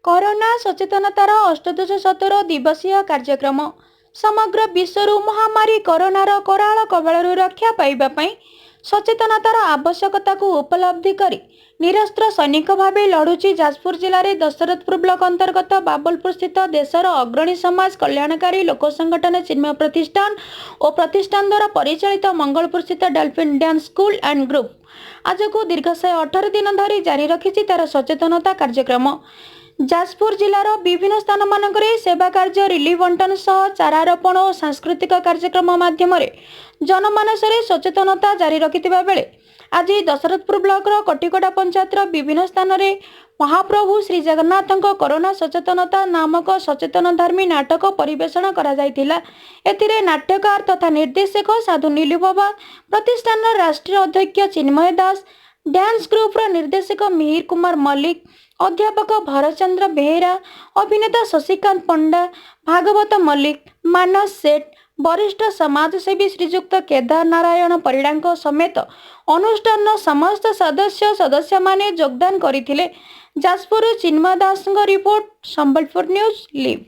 Corona सचेतनतार अष्टदशतम दिवसीय कार्यक्रम समग्र विश्व महामारी कोरोनार कराल कबलरू रक्षा पाइबापी सचेतनतार आवश्यकता को उपलब्धि करी निरस्त्र सैनिक भाव लड़ुची जाजपुर जिले में दशरथपुर ब्लॉक अंतर्गत बाबलपुर स्थित देशर अग्रणी समाज कल्याणकारी लोक संगठन चिन्मय प्रतिष्ठान और प्रतिष्ठान द्वारा परिचालित मंगलपुर स्थित dolphin dance school and group आज को दीर्घ 118 दिन धरी जारी रखी तार सचेतनता कार्यक्रम। जाजपुर जिलार विभिन्न स्थान मानक सेवा कार्य रिलीफ बंटन सह चारारोपण और सांस्कृतिक कार्यक्रम माध्यम जनमानस सचेतनता जारी रखिथिबा बेले आज दशरथपुर ब्लॉक कटिकटा पंचायत विभिन्न स्थान में महाप्रभु श्री जगन्नाथ कोरोना सचेतनता नामक सचेतन धर्मी नाटक परिवेषण करा जायतिला। एथिरे नाट्यकार तथा निर्देशक साधु नीलू बाबा, प्रतिष्ठान राष्ट्रीय अध्यक्ष चिन्मय दास, डांस ग्रुप निर्देशक मिहिर कुमार मल्लिक, अध्यापक भरतचंद्र बेहेरा, अभिनेता शशिकांत पंडा, भागवत मल्लिक, मानस सेठ, वरिष्ठ समाजसेवी श्रीजुक्त केदार नारायण परिड़ा समेत अनुष्ठान समस्त सदस्य माने योगदान करथिले। जाजपुर चिन्मय दास रिपोर्ट, संबलपुर न्यूज लिव।